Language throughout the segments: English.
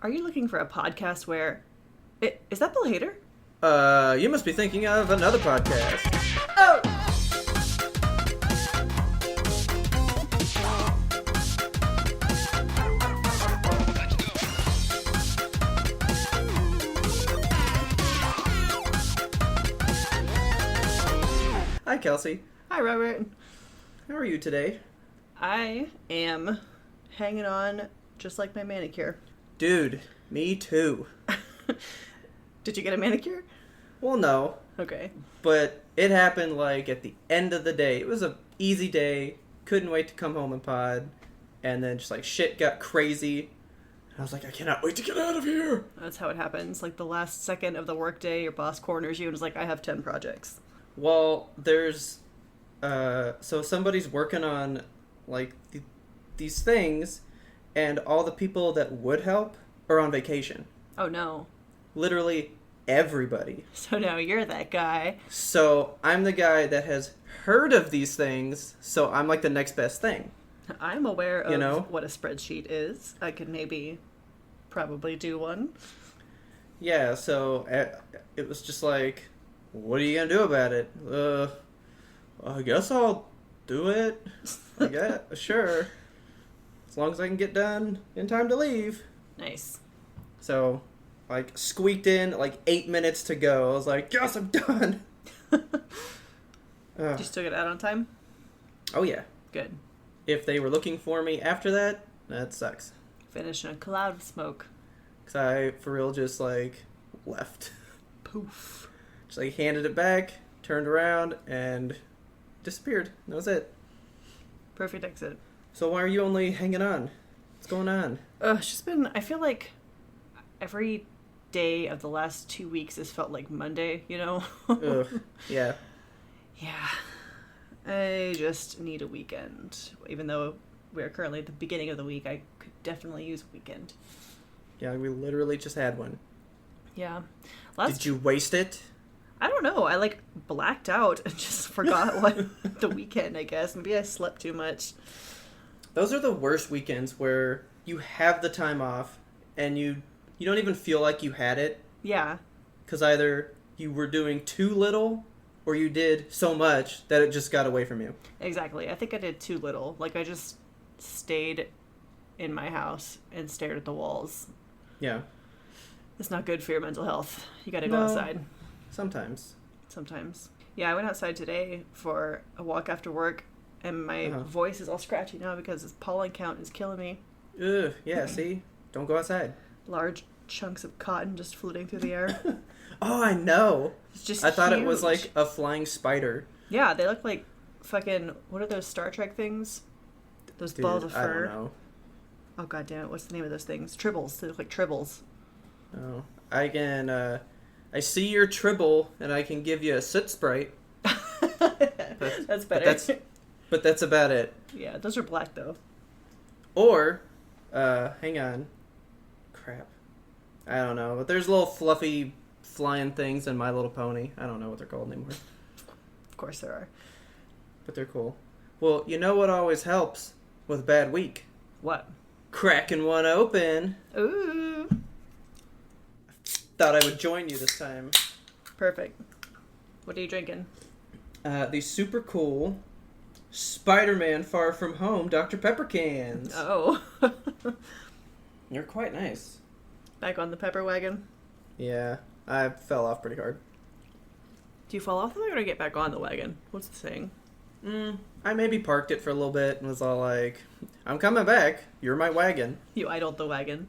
Are you looking for a podcast where... Is that Bill Hader? You must be thinking of another podcast. Oh! Hi, Kelsey. Hi, Robert. How are you today? I am hanging on just like my manicure. Dude, me too. Did you get a manicure? Well, no. Okay. But it happened, at the end of the day. It was an easy day. Couldn't wait to come home and pod. And then just, shit got crazy. I was like, I cannot wait to get out of here. That's how it happens. The last second of the workday, your boss corners you and is like, I have 10 projects. Well, there's... so somebody's working on, these things, and all the people that would help are on vacation. Oh, no. Literally everybody. So now you're that guy. So I'm the guy that has heard of these things, so I'm the next best thing. I'm aware of what a spreadsheet is. I could probably do one. Yeah, so it was just what are you gonna do about it? I guess I'll do it. I guess, sure. As long as I can get done in time to leave. Nice. So, squeaked in, 8 minutes to go. I was like, yes, I'm done. Did you still get out on time? Oh, yeah. Good. If they were looking for me after that, that sucks. Finish in a cloud of smoke. Because I, for real, just, left. Poof. Just, handed it back, turned around, and disappeared. That was it. Perfect exit. So why are you only hanging on? What's going on? It's just been, I feel like every day of the last 2 weeks has felt like Monday, Ugh. Yeah. Yeah. I just need a weekend. Even though we're currently at the beginning of the week, I could definitely use a weekend. Yeah, we literally just had one. Yeah. Did you waste it? I don't know. I blacked out and just forgot what the weekend, I guess. Maybe I slept too much. Those are the worst weekends where you have the time off and you don't even feel like you had it. Yeah. Because either you were doing too little or you did so much that it just got away from you. Exactly. I think I did too little. I just stayed in my house and stared at the walls. Yeah. It's not good for your mental health. You gotta go outside. Sometimes. Yeah, I went outside today for a walk after work, and my voice is all scratchy now because this pollen count is killing me. Ugh, yeah, see? Don't go outside. Large chunks of cotton just floating through the air. Oh, I know. It's just I thought huge. it was a flying spider. Yeah, they look like fucking, what are those Star Trek things? Those balls of fur. I don't know. Oh, god damn it, what's the name of those things? Tribbles. They look like tribbles. Oh, I can, I see your tribble, and I can give you a soot sprite. That's better. But that's about it. Yeah, those are black, though. Or, hang on. Crap. I don't know. But there's little fluffy flying things in My Little Pony. I don't know what they're called anymore. Of course there are. But they're cool. Well, you know what always helps with a bad week? What? Cracking one open. Ooh. Thought I would join you this time. Perfect. What are you drinking? These super cool Spider-Man Far From Home Dr. Pepper cans. Oh. You're quite nice. Back on the pepper wagon? Yeah, I fell off pretty hard. Do you fall off the wagon or get back on the wagon? What's the saying? I maybe parked it for a little bit and was all like, I'm coming back. You're my wagon. You idled the wagon.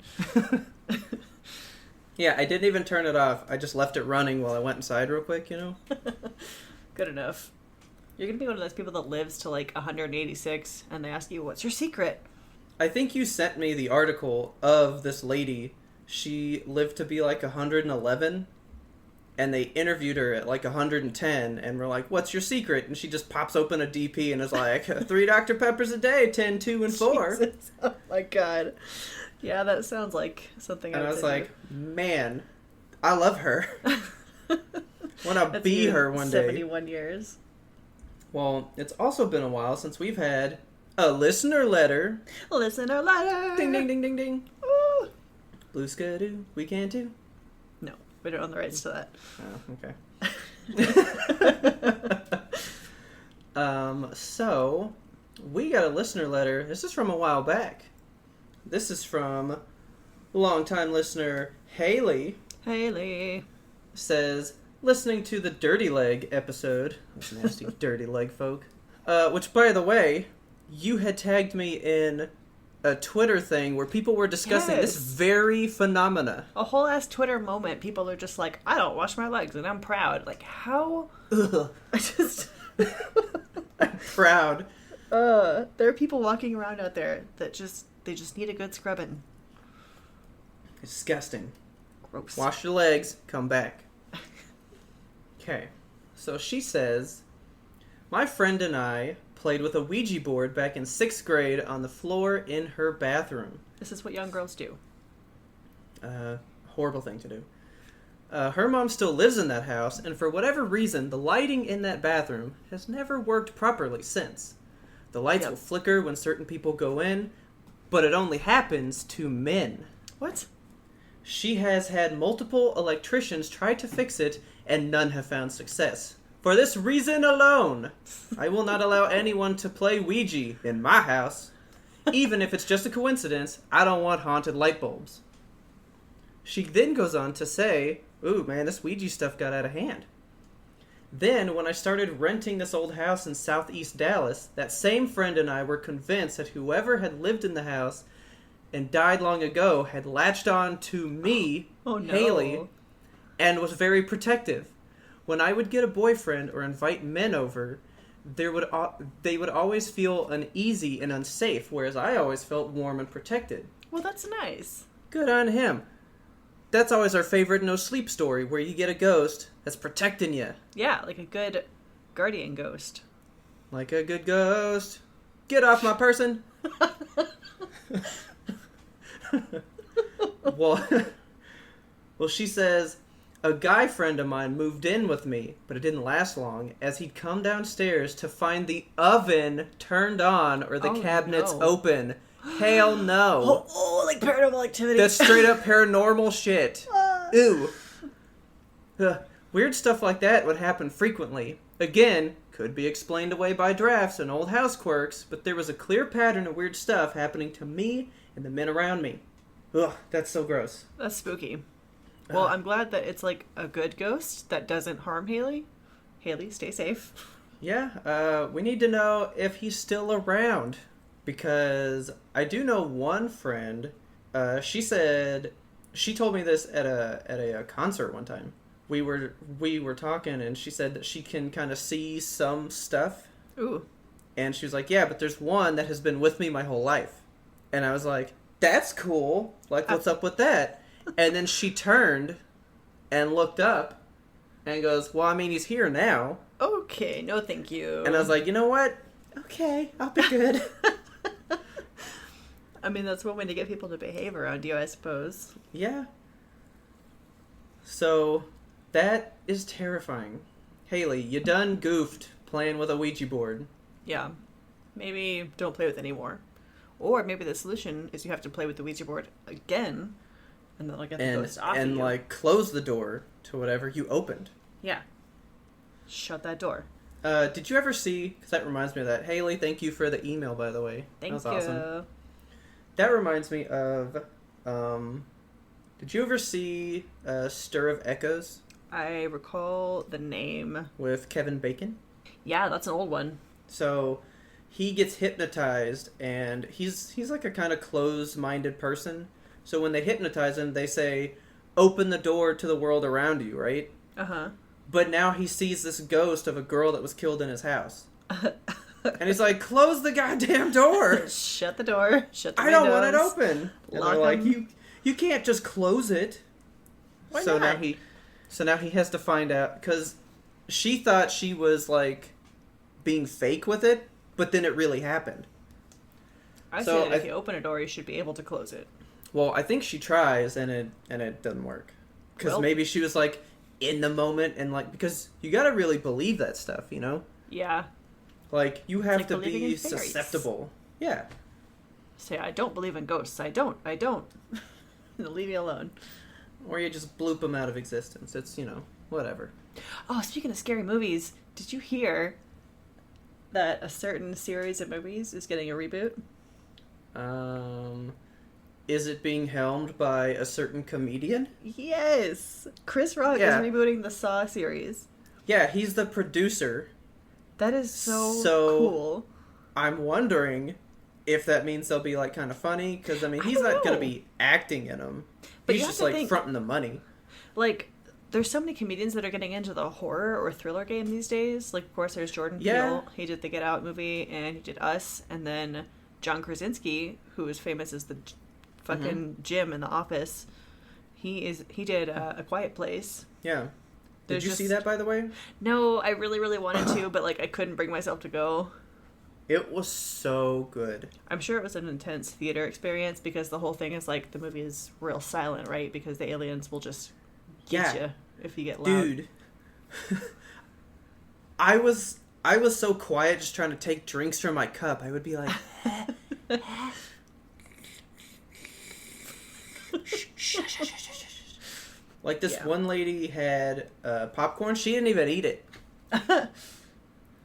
Yeah, I didn't even turn it off. I just left it running while I went inside real quick, Good enough. You're going to be one of those people that lives to 186 and they ask you, what's your secret? I think you sent me the article of this lady. She lived to be 111 and they interviewed her at 110 and were like, what's your secret? And she just pops open a DP and is like, 3 Dr. Peppers a day, 10, 2, and 4. Jesus. Oh my god. Yeah, that sounds like something I would And I was say. like, man, I love her. Want to be her one day. 71 years. Well, it's also been a while since we've had a listener letter. Listener letter. Ding, ding, ding, ding, ding. Ooh. Blue Skidoo, we can too. No, we don't own the rights to that. Oh, okay. So we got a listener letter. This is from a while back. This is from longtime listener Haley. Haley says, listening to the Dirty Leg episode. Those nasty dirty leg folk. Which, by the way, you had tagged me in a Twitter thing where people were discussing this very phenomena. A whole ass Twitter moment. People are just like, I don't wash my legs and I'm proud. Like, how? Ugh. I just... I'm proud. There are people walking around out there that they just need a good scrubbing. Disgusting. Gross. Wash your legs, come back. Okay. So she says, my friend and I played with a Ouija board back in 6th grade on the floor in her bathroom. This is what young girls do. Horrible thing to do. Her mom still lives in that house, and for whatever reason, the lighting in that bathroom has never worked properly since. The lights will flicker when certain people go in, but it only happens to men. What? She has had multiple electricians try to fix it, and none have found success. For this reason alone, I will not allow anyone to play Ouija in my house. Even if it's just a coincidence, I don't want haunted light bulbs. She then goes on to say, ooh, man, this Ouija stuff got out of hand. Then, when I started renting this old house in southeast Dallas, that same friend and I were convinced that whoever had lived in the house and died long ago had latched on to me, oh, no. Haley, and was very protective. When I would get a boyfriend or invite men over, they would always feel uneasy and unsafe, whereas I always felt warm and protected. Well, that's nice. Good on him. That's always our favorite no sleep story, where you get a ghost that's protecting you. Yeah, like a good guardian ghost. Like a good ghost. Get off my person. Well, she says, a guy friend of mine moved in with me, but it didn't last long, as he'd come downstairs to find the oven turned on or the cabinets open. Hell no. Oh, like paranormal activity. That's straight up paranormal shit. Ew. Weird stuff like that would happen frequently. Again, could be explained away by drafts and old house quirks, but there was a clear pattern of weird stuff happening to me and the men around me. Ugh, that's so gross. That's spooky. Well, I'm glad that it's like a good ghost that doesn't harm Haley. Haley, stay safe. Yeah, we need to know if he's still around. Because I do know one friend, she told me this at a concert one time. We were talking and she said that she can kind of see some stuff. Ooh. And she was like, yeah, but there's one that has been with me my whole life. And I was like, that's cool. Like, what's up with that? And then she turned and looked up and goes, well, I mean, he's here now. Okay, no thank you. And I was like, you know what? Okay, I'll be good. I mean, that's one way to get people to behave around you, I suppose. Yeah. So, that is terrifying. Haley, you done goofed playing with a Ouija board. Yeah. Maybe don't play with it anymore. Or maybe the solution is you have to play with the Ouija board again, and then get the ghost off of you. And close the door to whatever you opened. Yeah. Shut that door. Did you ever see, because that reminds me of that. Haley, thank you for the email, by the way. Thank you. That was awesome. That reminds me of, did you ever see Stir of Echoes? I recall the name. With Kevin Bacon? Yeah, that's an old one. So, he gets hypnotized, and he's like a kind of closed-minded person. So when they hypnotize him, they say, open the door to the world around you, right? Uh-huh. But now he sees this ghost of a girl that was killed in his house. And he's like, close the goddamn door! Shut the door. Shut the I windows. don't want it open! And Lock they're like, 'em. you can't just close it. Why so not? now he has to find out, because she thought she was, being fake with it, but then it really happened. I say that if you open a door, you should be able to close it. Well, I think she tries, and it doesn't work. Because maybe she was, in the moment, and, because you gotta really believe that stuff, you know? Yeah. You have to believing be in fairies. susceptible. Yeah. Say, I don't believe in ghosts. I don't. Leave me alone. Or you just bloop them out of existence. It's, whatever. Oh, speaking of scary movies, did you hear that a certain series of movies is getting a reboot? Is it being helmed by a certain comedian? Yes! Chris Rock is rebooting the Saw series. Yeah, he's the producer. That is so cool. I'm wondering if that means they'll be, like, kind of funny. Because, I mean, he's not going to be acting in them. But he's just, like, fronting the money. Like, there's so many comedians that are getting into the horror or thriller game these days. Like, of course, there's Jordan Peele. He did the Get Out movie, and he did Us. And then John Krasinski, who is famous as the fucking Jim in The Office. He did A Quiet Place. Yeah. Did you see that, by the way? No, I really, really wanted to, but, like, I couldn't bring myself to go. It was so good. I'm sure it was an intense theater experience because the whole thing is, like, the movie is real silent, right? Because the aliens will just get you if you get loud. Dude. I was so quiet just trying to take drinks from my cup. I would be like... Like, this one lady had popcorn. She didn't even eat it.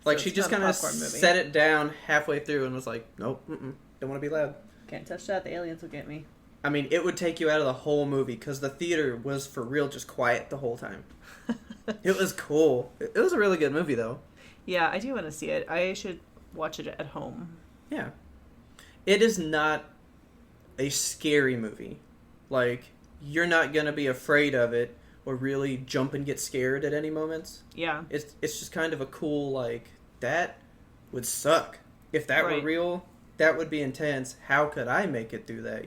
Like, she just kind of set it down halfway through and was like, nope, don't want to be loud. Can't touch that. The aliens will get me. I mean, it would take you out of the whole movie because the theater was for real just quiet the whole time. It was cool. It was a really good movie, though. Yeah, I do want to see it. I should watch it at home. Yeah. It is not a scary movie. Like, you're not going to be afraid of it or really jump and get scared at any moments. Yeah. It's just kind of a cool, like, that would suck. If that were real, that would be intense. How could I make it through that,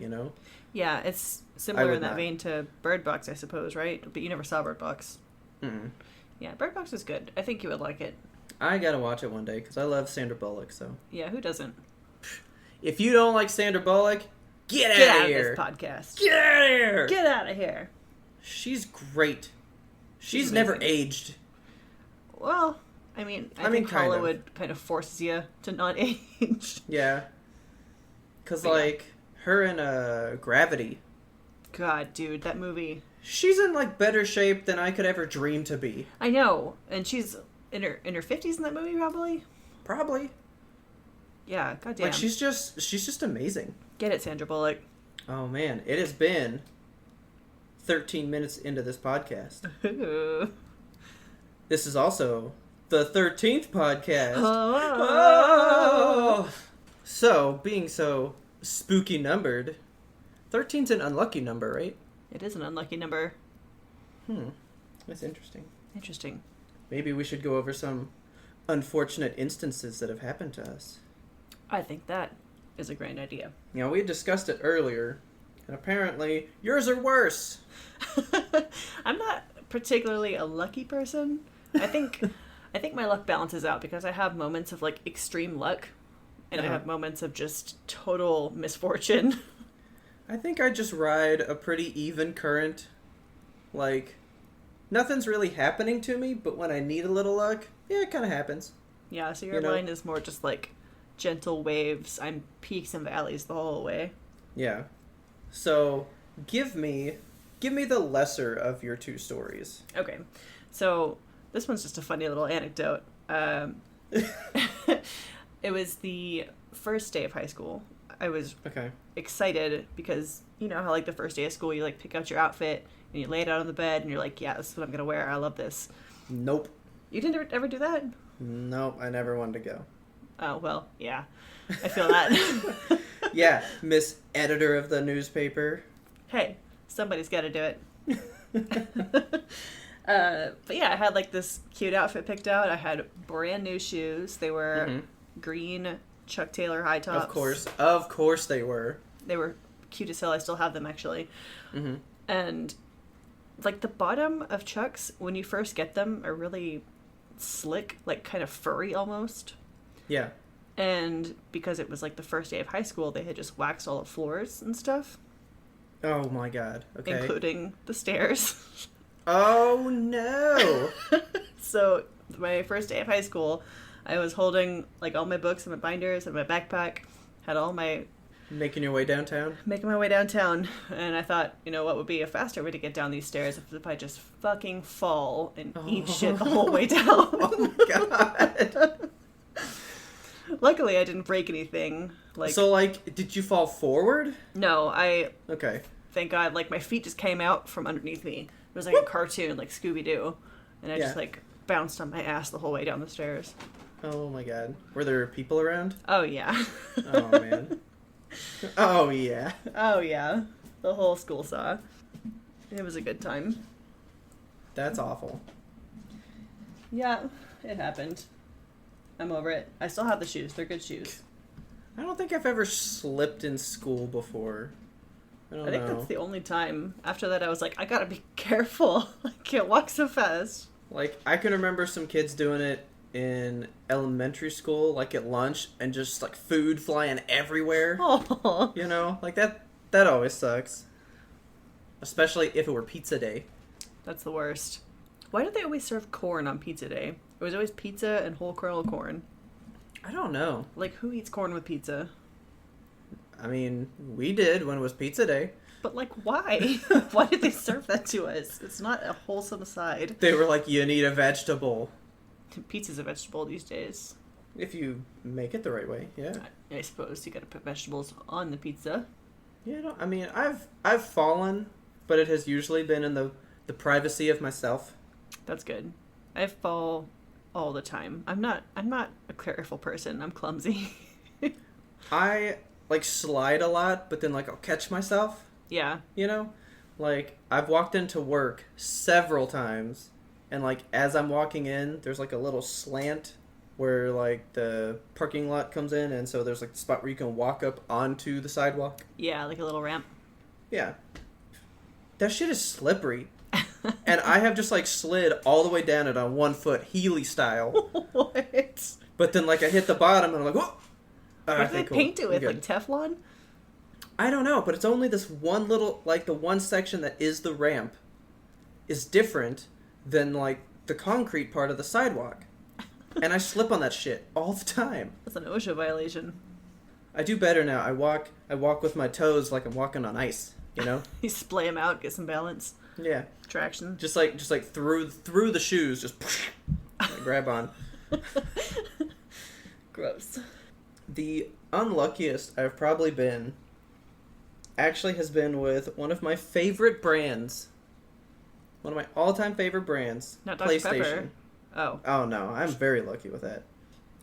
Yeah, it's similar in that vein to Bird Box, I suppose, right? But you never saw Bird Box. Mm-mm. Yeah, Bird Box is good. I think you would like it. I gotta watch it one day because I love Sandra Bullock, so... Yeah, who doesn't? If you don't like Sandra Bullock, get out of here! Get out of this podcast. Get out of here! Get out of here! She's great. She's never aged. Well, I mean, Hollywood kind of forces you to not age. Yeah. Because, like, her in Gravity. God, dude, that movie. She's in, like, better shape than I could ever dream to be. I know. And she's in her 50s in that movie, probably? Probably. Yeah, goddamn. Like, she's just amazing. Get it, Sandra Bullock. Oh, man. It has been 13 minutes into this podcast. This is also the 13th podcast. Oh. So, being so spooky numbered, 13's an unlucky number, right? It is an unlucky number. That's interesting. Interesting. Maybe we should go over some unfortunate instances that have happened to us. I think that is a great idea. We had discussed it earlier, and apparently yours are worse. I'm not particularly a lucky person. I think my luck balances out because I have moments of, like, extreme luck, and I have moments of just total misfortune. I think I just ride a pretty even current. Like, nothing's really happening to me, but when I need a little luck, yeah, it kind of happens. Yeah, so your line is more just, like, gentle waves. I'm peaks and valleys the whole way. Yeah. So, give me the lesser of your two stories. Okay. So, this one's just a funny little anecdote. It was the first day of high school. I was excited because, you know how, like, the first day of school, you, like, pick out your outfit and you lay it out on the bed and you're like, yeah, this is what I'm going to wear. I love this. Nope. You didn't ever do that? Nope, I never wanted to go. Oh, well, yeah. I feel that. Yeah, Miss Editor of the newspaper. Hey, somebody's got to do it. But yeah, I had, like, this cute outfit picked out. I had brand new shoes. They were green Chuck Taylor high tops. Of course they were. They were cute as hell. I still have them, actually. Mm-hmm. And, like, the bottom of Chucks, when you first get them, are really slick, like, kind of furry almost. Yeah. And because it was, like, the first day of high school, they had just waxed all the floors and stuff. Oh, my God. Okay. Including the stairs. Oh, no. So, my first day of high school, I was holding, like, all my books and my binders and my backpack, had all my Making your way downtown? Making my way downtown, and I thought, what would be a faster way to get down these stairs if I just fucking fall and eat shit the whole way down. Oh my god. Luckily, I didn't break anything. So, did you fall forward? No, Okay. Thank God, my feet just came out from underneath me. It was like a cartoon, like Scooby-Doo. And I just, bounced on my ass the whole way down the stairs. Oh my god. Were there people around? Oh, yeah. Oh, man. Oh, yeah. Oh, yeah. The whole school saw. It was a good time. That's awful. Yeah, it happened. I'm over it. I still have the shoes. They're good shoes. I don't think I've ever slipped in school before. I think that's the only time. After that, I was like, I gotta be careful. I can't walk so fast. I can remember some kids doing it in elementary school, at lunch, and just, food flying everywhere. Oh. That always sucks. Especially if it were pizza day. That's the worst. Why did they always serve corn on pizza day? It was always pizza and whole kernel corn. I don't know. Who eats corn with pizza? I mean, we did when it was pizza day. But, why? Why did they serve that to us? It's not a wholesome side. They were like, you need a vegetable. Pizza's a vegetable these days. If you make it the right way, yeah. I suppose you gotta put vegetables on the pizza. Yeah, I mean, I've fallen, but it has usually been in the privacy of myself. That's good. I fall all the time. I'm not a careful person. I'm clumsy. I slide a lot, but then I'll catch myself. Yeah. I've walked into work several times, and as I'm walking in, there's a little slant where the parking lot comes in, and so there's a spot where you can walk up onto the sidewalk. Yeah, like a little ramp. Yeah. That shit is slippery. And I have just slid all the way down it on 1 foot, Heeley style. What? But then I hit the bottom and I'm like, whoa! What do they paint it with? Teflon? I don't know, but it's only this one little, the one section that is the ramp is different than the concrete part of the sidewalk. And I slip on that shit all the time. That's an OSHA violation. I do better now. I walk with my toes like I'm walking on ice, You splay them out, get some balance. Yeah. Traction. Just through the shoes, just grab on. Gross. The unluckiest I've probably been actually has been with one of my favorite brands. One of my all-time favorite brands. Not Dr. PlayStation. Pepper. Oh. Oh no, I'm very lucky with that.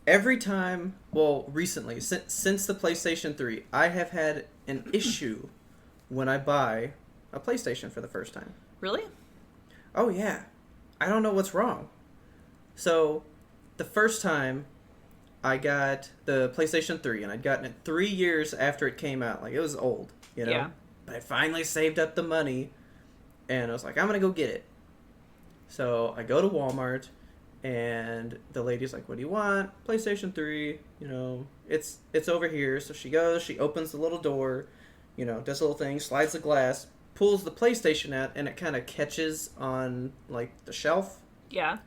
Every time, recently, since the PlayStation 3, I have had an issue when I buy a PlayStation for the first time. Really? Oh yeah. I don't know what's wrong. So, the first time I got the PlayStation 3, and I'd gotten it 3 years after it came out. It was old, Yeah. But I finally saved up the money, and I was like, I'm going to go get it. So, I go to Walmart, and the lady's like, what do you want? PlayStation 3, it's over here. So she goes, she opens the little door, does a little thing, slides the glass, pulls the PlayStation out, and it kind of catches on, the shelf. Yeah.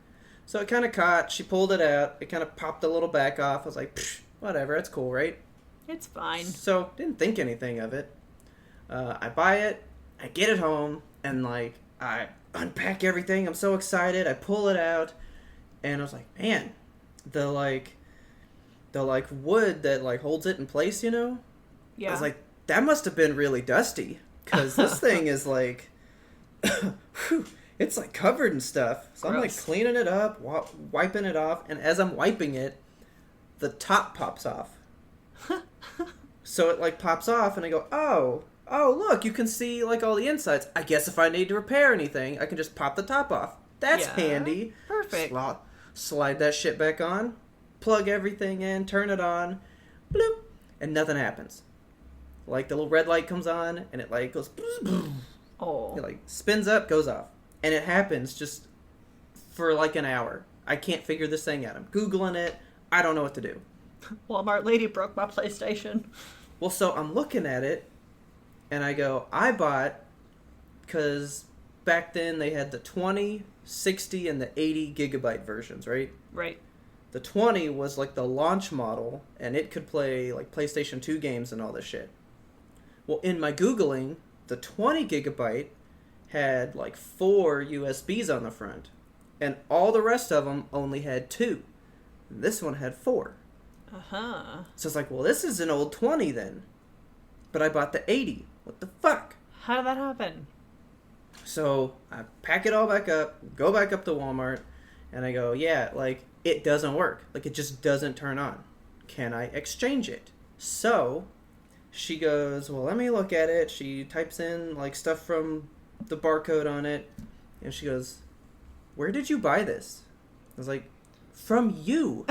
So it kind of caught, she pulled it out, it kind of popped the little back off. I was like, whatever, it's cool, right? It's fine. So, didn't think anything of it. I buy it, I get it home, and, I unpack everything, I'm so excited, I pull it out, and I was like, man, the wood that, holds it in place, Yeah. I was like, that must have been really dusty, because this thing is, it's, covered in stuff. So Gross. I'm, cleaning it up, wiping it off, and as I'm wiping it, the top pops off. So it, pops off, and I go, oh, look, you can see, all the insides. I guess if I need to repair anything, I can just pop the top off. That's handy. Perfect. Slide that shit back on, plug everything in, turn it on, bloop, and nothing happens. The little red light comes on, and it, goes, Oh. it, spins up, goes off. And it happens just for, an hour. I can't figure this thing out. I'm Googling it. I don't know what to do. Walmart lady broke my PlayStation. Well, so I'm looking at it, and I go, I bought, because back then they had the 20, 60, and the 80 gigabyte versions, right? Right. The 20 was, the launch model, and it could play, PlayStation 2 games and all this shit. Well, in my Googling, the 20 gigabyte had like 4 USBs on the front, and all the rest of them only had 2. This one had 4. Uh-huh. So it's like, well, this is an old 20 then. But I bought the 80. What the fuck? How did that happen? So I pack it all back up, go back up to Walmart, and I go, yeah, like, it doesn't work. Like, it just doesn't turn on. Can I exchange it? So she goes, well, let me look at it. She types in, like, stuff from the barcode on it, and she goes, where did you buy this? I was like, from you.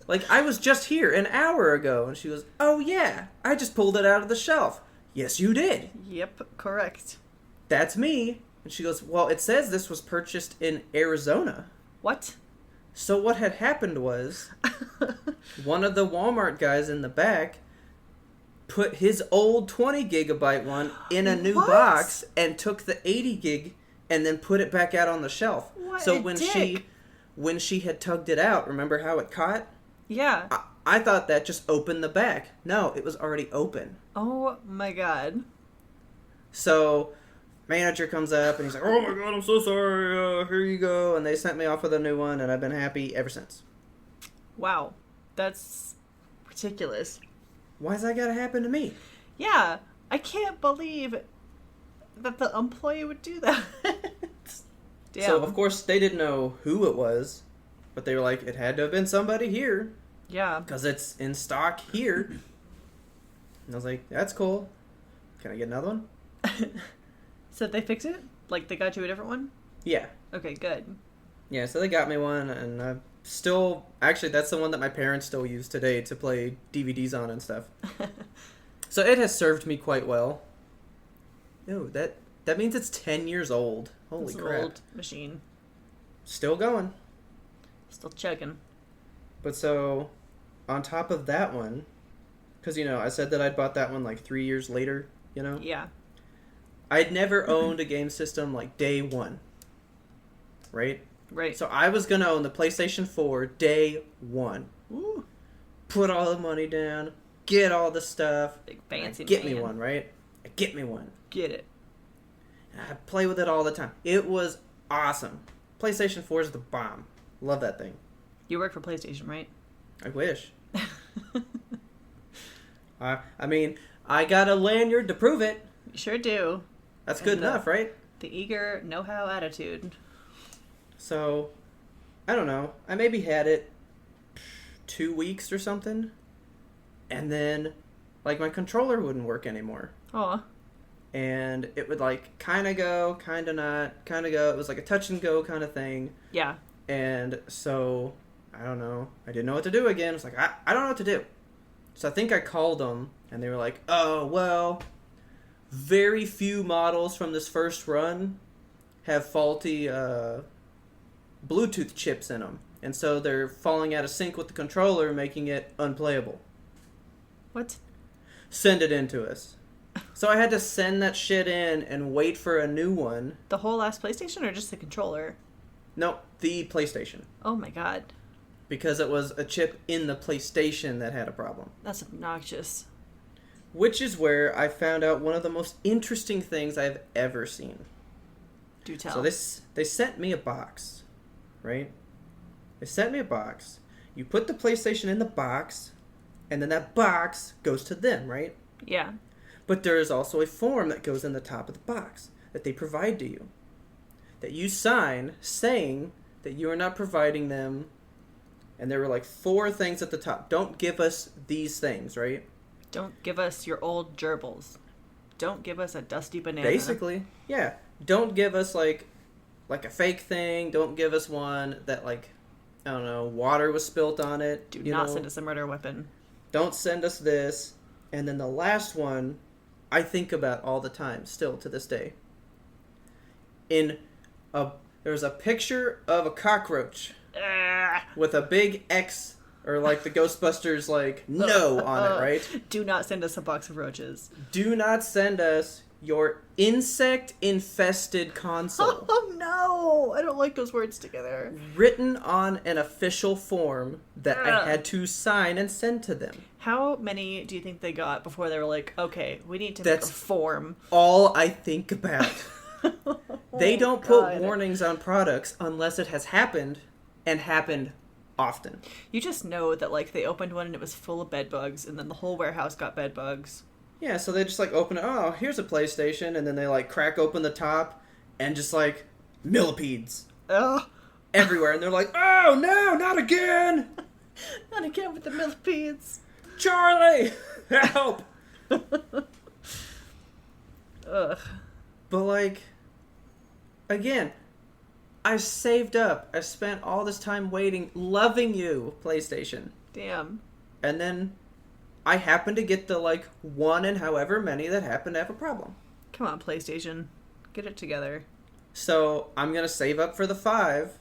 Like, I was just here an hour ago. And she goes, oh, yeah, I just pulled it out of the shelf. Yes, you did. Yep, correct. That's me. And she goes, well, it says this was purchased in Arizona. What? So what had happened was one of the Walmart guys in the back put his old 20 gigabyte one in a new box and took the 80 gig and then put it back out on the shelf. What so a when she had tugged it out, remember how it caught? Yeah. I thought that just opened the back. No, it was already open. Oh my god. So manager comes up and he's like, oh my god, I'm so sorry, here you go. And they sent me off with a new one, and I've been happy ever since. Wow. That's ridiculous. Why's that gotta happen to me? Yeah, I can't believe that the employee would do that. Damn. So, of course, they didn't know who it was, but they were like, it had to have been somebody here. Yeah. Because it's in stock here. And I was like, that's cool. Can I get another one? So they fixed it? Like, they got you a different one? Yeah. Okay, good. Yeah, so they got me one, and I still... Actually, that's the one that my parents still use today to play DVDs on and stuff. So it has served me quite well. Ew, that means it's 10 years old. Holy It's an crap. old machine. Still going. Still chugging. But so, on top of that one, because, you know, I said that I'd bought that one like 3 years later, you know? Yeah. I'd never owned a game system like day one. Right? Right. So I was going to own the PlayStation 4 day one. Ooh. Put all the money down, get all the stuff. Big fancy get man. me one, right? Get me one. Get it. And I play with it all the time. It was awesome. PlayStation 4 is the bomb. Love that thing. You work for PlayStation, right? I wish. I mean, I got a lanyard to prove it. You sure do. That's good enough, right? The eager know-how attitude. So, I don't know. I maybe had it 2 weeks or something. And then, like, my controller wouldn't work anymore. Aw. And it would, like, kind of go, kind of not, kind of go. It was like a touch and go kind of thing. Yeah. And so, I don't know. I didn't know what to do again. I was like, I don't know what to do. So I think I called them, and they were like, oh, well, very few models from this first run have faulty Bluetooth chips in them. And so they're falling out of sync with the controller, making it unplayable. What? Send it in to us. So I had to send that shit in and wait for a new one. The whole last PlayStation or just the controller? No, the PlayStation. Oh my god. Because it was a chip in the PlayStation that had a problem. That's obnoxious. Which is where I found out one of the most interesting things I've ever seen. Do tell. So they sent me a box, right? They sent me a box. You put the PlayStation in the box, and then that box goes to them, right? Yeah. But there is also a form that goes in the top of the box that they provide to you. That you sign saying that you are not providing them. And there were like 4 things at the top. Don't give us these things, right? Don't give us your old gerbils. Don't give us a dusty banana. Basically, yeah. Don't give us like a fake thing. Don't give us one that, like, I don't know, water was spilt on it. Do not send us a murder weapon. Don't send us this. And then the last one I think about all the time, still to this day. There's a picture of a cockroach with a big X, or like the Ghostbusters, like, no on it, right? Do not send us a box of roaches. Do not send us your insect-infested console. Oh no! I don't like those words together. Written on an official form that I had to sign and send to them. How many do you think they got before they were like, okay, we need to make a form? All I think about. They don't put warnings on products unless it has happened, and happened often. You just know that, like, they opened one and it was full of bed bugs, and then the whole warehouse got bed bugs. Yeah, so they just, like, open it, oh, here's a PlayStation, and then they, like, crack open the top, and just, like, millipedes. Ugh. Everywhere, and they're like, oh, no, not again! Not again with the millipedes. Charlie! Help! Ugh. But, like, again, I saved up. I spent all this time waiting, loving you, PlayStation. Damn. And then I happened to get the, like, one and however many that happened to have a problem. Come on, PlayStation. Get it together. So, I'm going to save up for the 5.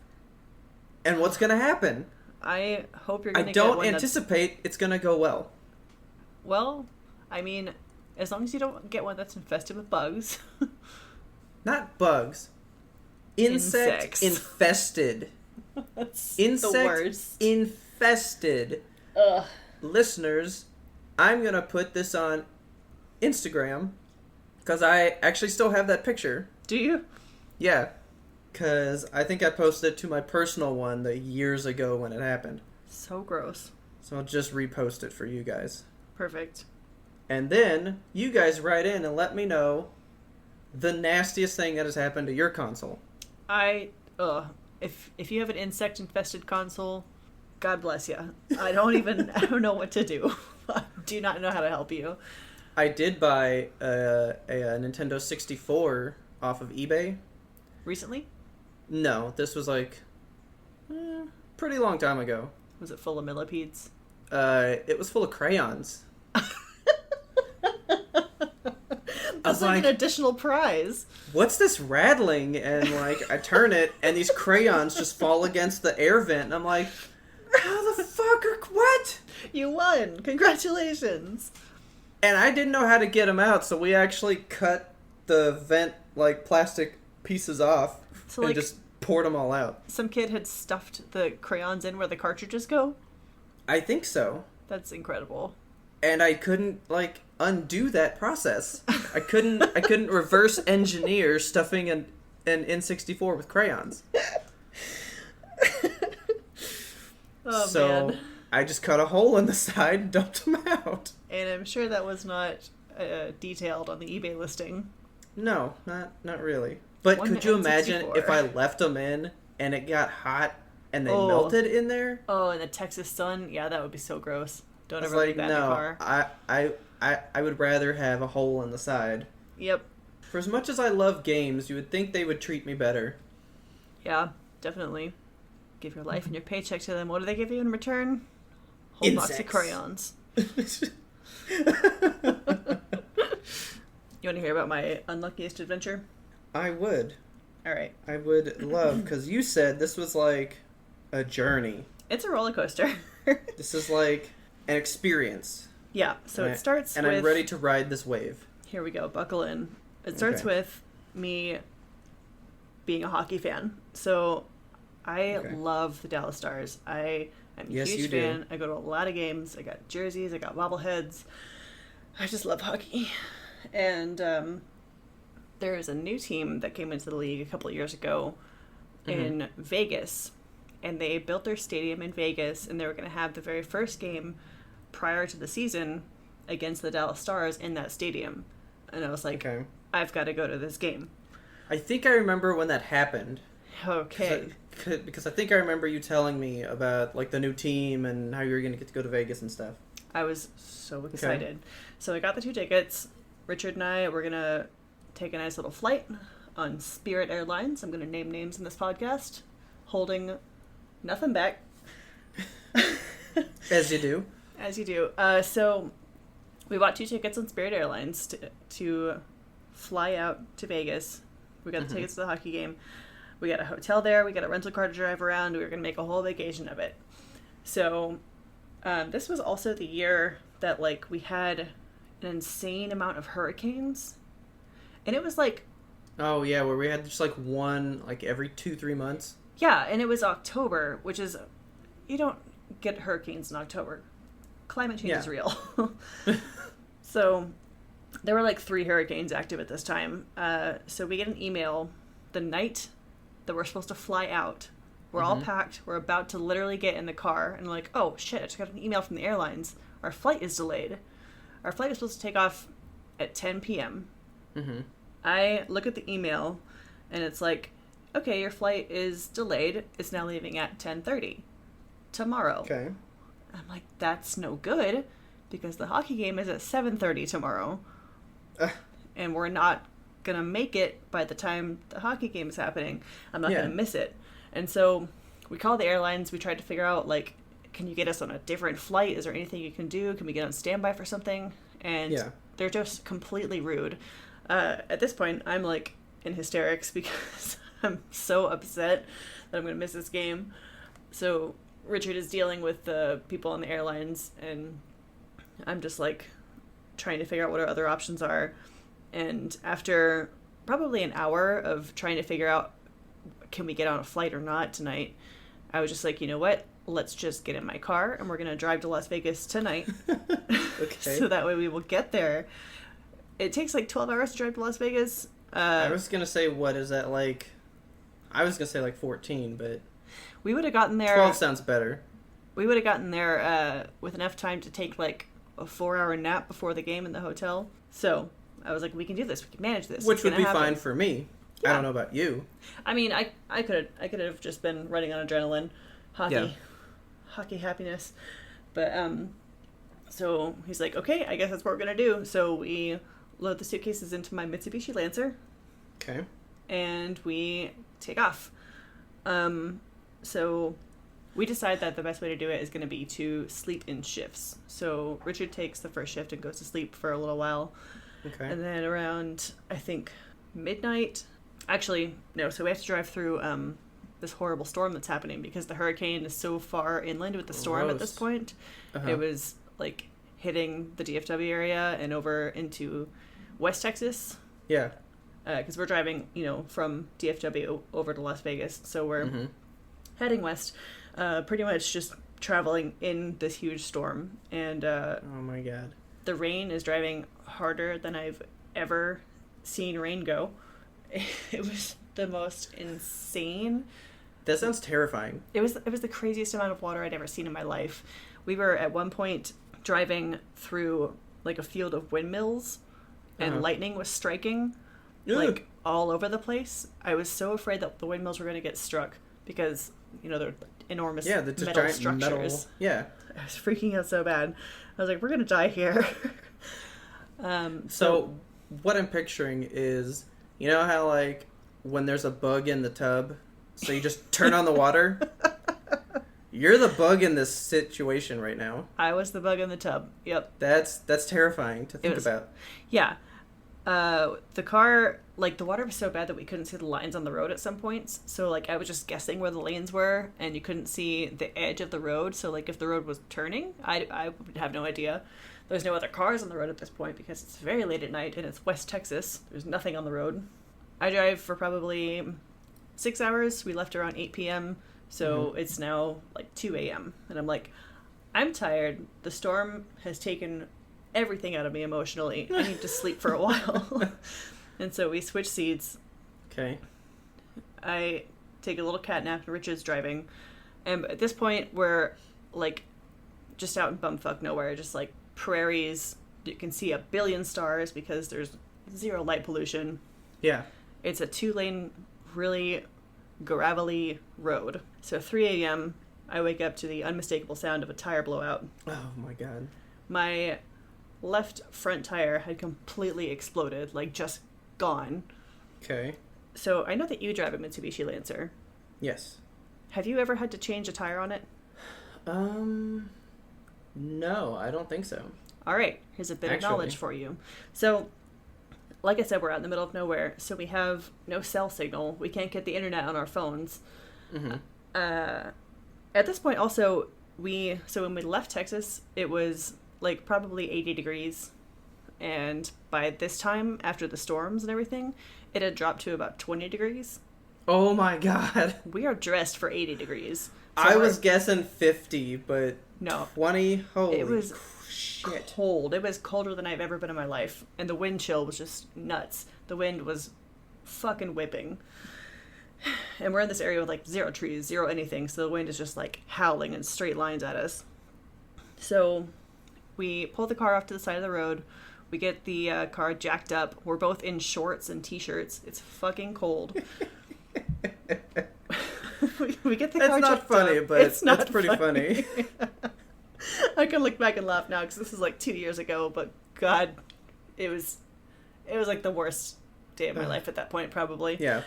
And what's going to happen? I hope you're going to I get one don't anticipate it's going to go well. Well, I mean, as long as you don't get one that's infested with bugs. Not bugs. Insects. Infested. That's Insect the worst. Infested. Ugh. Listeners, I'm going to put this on Instagram because I actually still have that picture. Do you? Yeah. Because I think I posted it to my personal one years ago when it happened. So gross. So I'll just repost it for you guys. Perfect. And then you guys write in and let me know the nastiest thing that has happened to your console. If you have an insect-infested console, God bless you. I don't know what to do. I do not know how to help you. I did buy a Nintendo 64 off of eBay. Recently? No, this was like pretty long time ago. Was it full of millipedes? It was full of crayons. That's like an additional prize. What's this rattling? And like I turn it and these crayons just fall against the air vent and I'm like, how the fuck are what? You won. Congratulations. And I didn't know how to get them out, so we actually cut the vent like plastic pieces off and just poured them all out. Some kid had stuffed the crayons in where the cartridges go? I think so. That's incredible. And I couldn't like undo that process. I couldn't reverse engineer stuffing an N64 with crayons. Man. I just cut a hole in the side and dumped them out. And I'm sure that was not detailed on the eBay listing. No, not really. But could you imagine if I left them in and it got hot and they melted in there? Oh, in the Texas sun? Yeah, that would be so gross. Don't ever leave that in the car. I would rather have a hole in the side. Yep. For as much as I love games, you would think they would treat me better. Yeah, definitely. Give your life and your paycheck to them. What do they give you in return? Whole box of crayons. You want to hear about my unluckiest adventure? I would. All right. I would love, because you said this was like a journey. It's a roller coaster. This is like an experience. Yeah, so it starts with... And I'm ready to ride this wave. Here we go, buckle in. It starts with me being a hockey fan. So I love the Dallas Stars. I am a huge fan. I go to a lot of games. I got jerseys. I got bobbleheads. I just love hockey. And there is a new team that came into the league a couple of years ago in Vegas. And they built their stadium in Vegas, and they were going to have the very first game prior to the season against the Dallas Stars in that stadium. And I was like, I've got to go to this game. I think I remember when that happened. Okay. Because I think I remember you telling me about like the new team and how you were going to get to go to Vegas and stuff. I was so excited. Okay. So I got the 2 tickets. Richard and I were going to take a nice little flight on Spirit Airlines. I'm going to name names in this podcast. Holding nothing back. As you do. As you do. So we bought 2 tickets on Spirit Airlines to fly out to Vegas. We got the tickets to the hockey game. We got a hotel there. We got a rental car to drive around. We were going to make a whole vacation of it. So this was also the year that like we had an insane amount of hurricanes. And it was like... Oh, yeah, where we had just like one, like every 2-3 months. Yeah, and it was October, which is... You don't get hurricanes in October. Climate change is real. So there were like 3 hurricanes active at this time. So we get an email the night that we're supposed to fly out. We're all packed. We're about to literally get in the car. And we're like, oh, shit, I just got an email from the airlines. Our flight is delayed. Our flight is supposed to take off at 10 p.m. I look at the email, and it's like, okay, your flight is delayed. It's now leaving at 10:30 tomorrow. Okay. I'm like, that's no good, because the hockey game is at 7:30 tomorrow. And we're not going to make it by the time the hockey game is happening. I'm not going to miss it. And so we called the airlines. We tried to figure out, like, can you get us on a different flight? Is there anything you can do? Can we get on standby for something? And they're just completely rude. At this point, I'm, like, in hysterics because I'm so upset that I'm going to miss this game. So Richard is dealing with the people on the airlines, and I'm just, like, trying to figure out what our other options are. And after probably an hour of trying to figure out, can we get on a flight or not tonight, I was just like, you know what? Let's just get in my car, and we're going to drive to Las Vegas tonight. Okay. So that way we will get there. It takes like 12 hours to drive to Las Vegas. I was going to say, what is that like? I was going to say like 14, but... We would have gotten there... 12 sounds better. We would have gotten there with enough time to take like a 4-hour nap before the game in the hotel. So I was like, we can do this. We can manage this. Which would be fine for me. Yeah. I don't know about you. I mean, I could have just been running on adrenaline. Hockey happiness. But, so he's like, okay, I guess that's what we're going to do. So we load the suitcases into my Mitsubishi Lancer. Okay. And we take off. So we decide that the best way to do it is going to be to sleep in shifts. So Richard takes the first shift and goes to sleep for a little while. Okay. And then around, I think, midnight. Actually, no, so we have to drive through this horrible storm that's happening because the hurricane is so far inland with the storm at this point. It was, like, hitting the DFW area and over into West Texas. Yeah. Because we're driving, from DFW over to Las Vegas. So we're heading west, pretty much just traveling in this huge storm. And oh my God. The rain is driving harder than I've ever seen rain go. It was the most insane. That sounds terrifying. It was the craziest amount of water I'd ever seen in my life. We were at one point driving through like a field of windmills, and lightning was striking like all over the place. I was so afraid that the windmills were going to get struck because they're enormous metal structures. Yeah. I was freaking out so bad. I was like, we're going to die here. So what I'm picturing is, you know how like when there's a bug in the tub, so you just turn on the water? You're the bug in this situation right now. I was the bug in the tub. Yep. That's terrifying to think about. Yeah. The car, like, the water was so bad that we couldn't see the lines on the road at some points. So, like, I was just guessing where the lanes were, and you couldn't see the edge of the road. So, like, if the road was turning, I would have no idea. There's no other cars on the road at this point because it's very late at night, and it's West Texas. There's nothing on the road. I drive for probably 6 hours. We left around 8 p.m., so it's now, like, 2 a.m. And I'm like, I'm tired. The storm has taken everything out of me emotionally. I need to sleep for a while. And so we switch seats. Okay. I take a little cat nap, and Richard's driving. And at this point, we're, like, just out in bumfuck nowhere. Just, like, prairies. You can see a billion stars because there's zero light pollution. Yeah. It's a 2-lane, really gravelly road. So 3 a.m., I wake up to the unmistakable sound of a tire blowout. Oh, my God. My left front tire had completely exploded, like just gone. Okay. So I know that you drive a Mitsubishi Lancer. Yes. Have you ever had to change a tire on it? No, I don't think so. All right, here's a bit of knowledge for you. So, like I said, we're out in the middle of nowhere, so we have no cell signal. We can't get the internet on our phones. At this point, also, when we left Texas, it was like probably 80 degrees, And by this time, after the storms and everything, it had dropped to about 20 degrees. Oh my god. We are dressed for 80 degrees. So I was guessing 50, but no, 20? Holy it was shit. cold. It was colder than I've ever been in my life. And the wind chill was just nuts. The wind was fucking whipping. And we're in this area with like zero trees, zero anything. So the wind is just like howling in straight lines at us. So we pull the car off to the side of the road. We get the car jacked up. We're both in shorts and t-shirts. It's fucking cold. we get the car jacked up. It's not funny, but it's pretty funny. I can look back and laugh now because this is like 2 years ago. But God, it was like the worst day of my life at that point, probably. Yeah.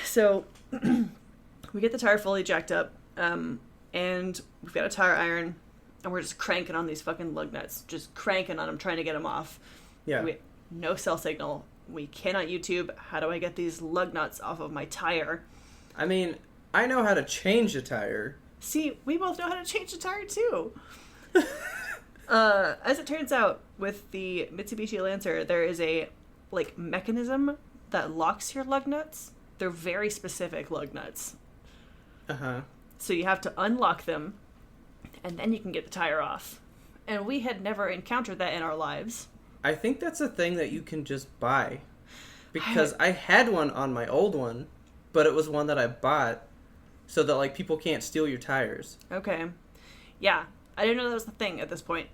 So we get the tire fully jacked up, and we've got a tire iron. And we're just cranking on these fucking lug nuts. Just cranking on them, trying to get them off. Yeah. No cell signal. We cannot YouTube. How do I get these lug nuts off of my tire? I mean, I know how to change a tire. See, we both know how to change the tire, too. As it turns out, with the Mitsubishi Lancer, there is a, like, mechanism that locks your lug nuts. They're very specific lug nuts. Uh-huh. So you have to unlock them, and then you can get the tire off. And we had never encountered that in our lives. I think that's a thing that you can just buy. Because I had one on my old one, but it was one that I bought so that, like, people can't steal your tires. Okay. Yeah. I didn't know that was the thing at this point.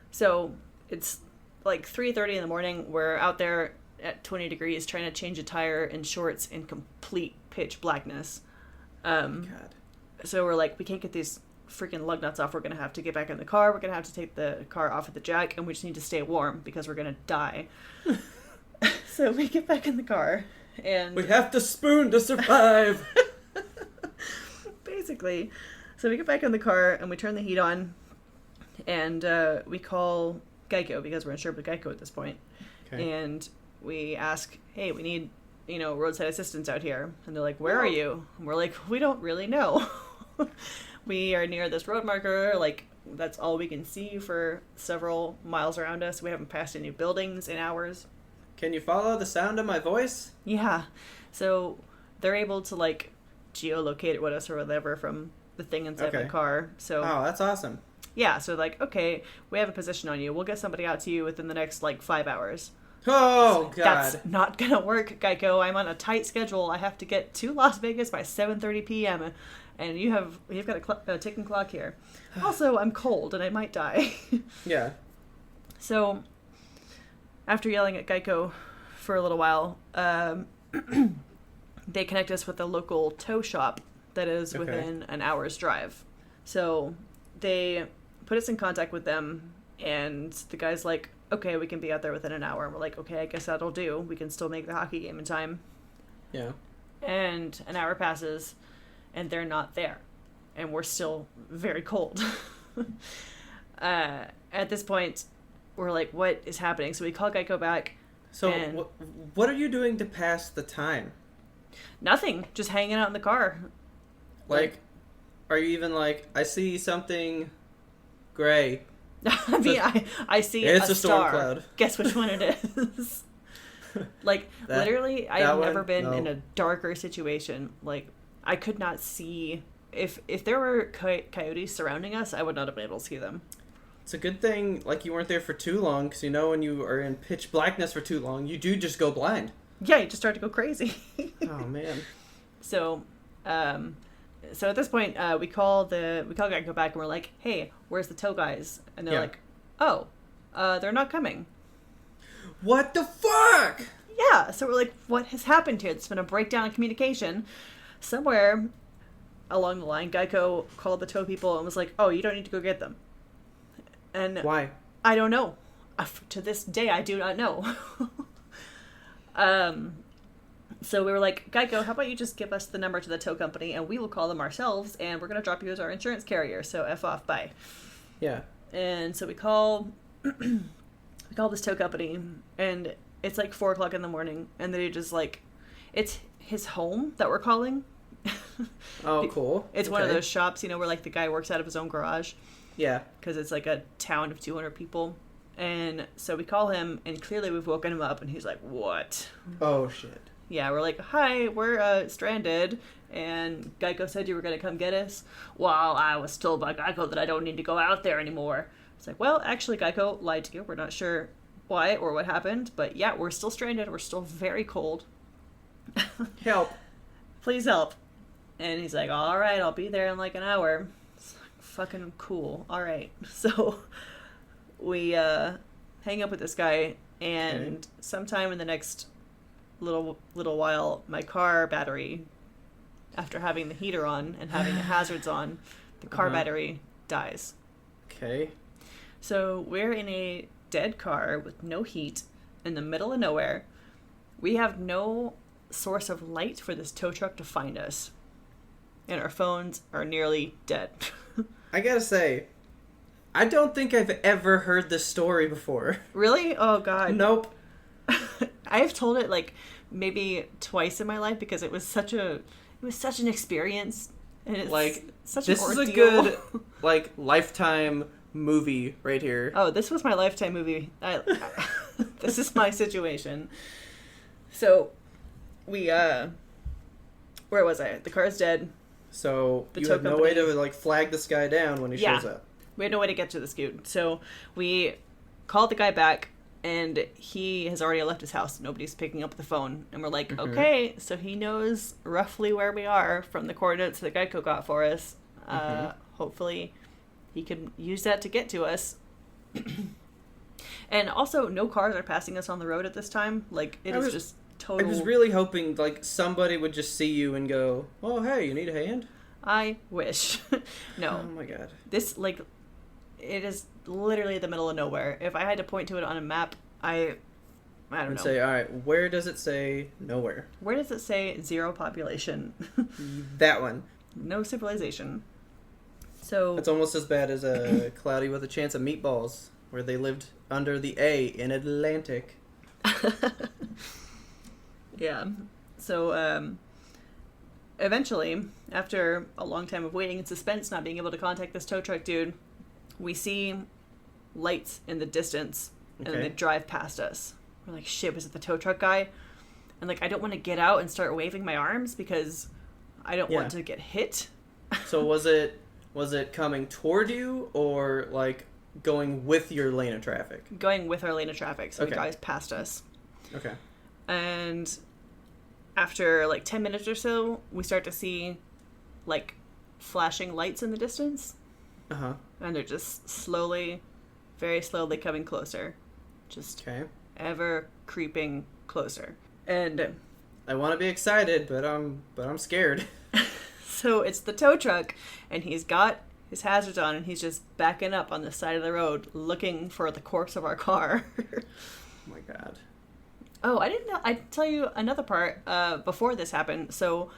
So it's like 3:30 in the morning. We're out there at 20 degrees trying to change a tire in shorts in complete pitch blackness. God. So we're like, we can't get these freaking lug nuts off. We're going to have to get back in the car. We're going to have to take the car off at the jack, and we just need to stay warm because we're going to die. So we get back in the car, and we have to spoon to survive. Basically. So we get back in the car, and we turn the heat on, and we call Geico because we're insured with Geico at this point. Okay. And we ask, hey, we need, roadside assistance out here. And they're like, where are you? And we're like, we don't really know. We are near this road marker, like, that's all we can see for several miles around us. We haven't passed any buildings in hours. Can you follow the sound of my voice? Yeah. So they're able to, like, geolocate with us or whatever from the thing inside the car. So oh, that's awesome. Yeah, so like, okay, we have a position on you. We'll get somebody out to you within the next, like, 5 hours. Oh, God. That's not going to work, Geico. I'm on a tight schedule. I have to get to Las Vegas by 7:30 p.m., and you've got a ticking clock here. Also, I'm cold, and I might die. Yeah. So, after yelling at Geico for a little while, they connect us with a local tow shop that is within an hour's drive. So, they put us in contact with them, and the guy's like, okay, we can be out there within an hour. And we're like, okay, I guess that'll do. We can still make the hockey game in time. Yeah. And an hour passes, and they're not there. And we're still very cold. At this point, we're like, what is happening? So we call Geico back. So what are you doing to pass the time? Nothing. Just hanging out in the car. Like, are you even like, I see something gray. I mean, I see it's a storm star. Cloud. Guess which one it is. Like, literally, I have never been in a darker situation. Like, I could not see... If there were coyotes surrounding us, I would not have been able to see them. It's a good thing, like, you weren't there for too long, because when you are in pitch blackness for too long, you do just go blind. Yeah, you just start to go crazy. Oh, man. So at this point, we call Geico back, and we're like, hey, where's the tow guys? And they're like, oh, they're not coming. What the fuck? Yeah, so we're like, what has happened here? There's been a breakdown in communication. Somewhere along the line, Geico called the tow people and was like, oh, you don't need to go get them. And why? I don't know. To this day, I do not know. So we were like, Geico, how about you just give us the number to the tow company and we will call them ourselves and we're going to drop you as our insurance carrier. So F off, bye. Yeah. And so we call this tow company and it's like 4 o'clock in the morning and they just like, it's his home that we're calling. Oh, cool. It's one of those shops, where like the guy works out of his own garage. Yeah. Because it's like a town of 200 people. And so we call him, and clearly we've woken him up, and he's like, what? Oh, shit. Yeah, we're like, hi, we're stranded, and Geico said you were going to come get us. Well, I was told by Geico that I don't need to go out there anymore. It's like, well, actually, Geico lied to you. We're not sure why or what happened, but yeah, we're still stranded. We're still very cold. Help. Please help. And he's like, all right, I'll be there in like an hour. It's like, fucking cool. All right. So we hang up with this guy, and sometime in the next little while, my car battery, after having the heater on and having the hazards on, the car battery dies. Okay. So we're in a dead car with no heat in the middle of nowhere. We have no source of light for this tow truck to find us. And our phones are nearly dead. I gotta say, I don't think I've ever heard this story before. Really? Oh, God. Nope. I've told it like maybe twice in my life because it was such an experience, and it's like such an ordeal. This is a good like Lifetime movie right here. Oh, this was my Lifetime movie. This is my situation. So we where was I? The car's dead. So you have no way to like flag this guy down when he shows up. We had no way to get to this dude. So we called the guy back, and he has already left his house. Nobody's picking up the phone. And we're like, okay, so he knows roughly where we are from the coordinates that Geico got for us. Hopefully he can use that to get to us. And also, no cars are passing us on the road at this time. Like, it is just total... I was really hoping, like, somebody would just see you and go, oh, hey, you need a hand? I wish. No. Oh, my God. This, like, it is literally the middle of nowhere. If I had to point to it on a map, I don't know. Say, all right, where does it say nowhere? Where does it say zero population? That one. No civilization. So it's almost as bad as Cloudy with a Chance of Meatballs, where they lived under the A in Atlantic. Yeah. So eventually, after a long time of waiting and suspense, not being able to contact this tow truck dude, we see lights in the distance, and then they drive past us. We're like, shit, was it the tow truck guy? And like, I don't want to get out and start waving my arms because I don't want to get hit. So was it coming toward you, or like going with your lane of traffic? Going with our lane of traffic, so he drives past us. Okay. And after like 10 minutes or so, we start to see like flashing lights in the distance. Uh-huh. And they're just slowly, very slowly coming closer. Just ever creeping closer. And I want to be excited, but I'm scared. So it's the tow truck, and he's got his hazards on, and he's just backing up on the side of the road looking for the corpse of our car. Oh my God. Oh, I didn't know. I'd tell you another part before this happened. So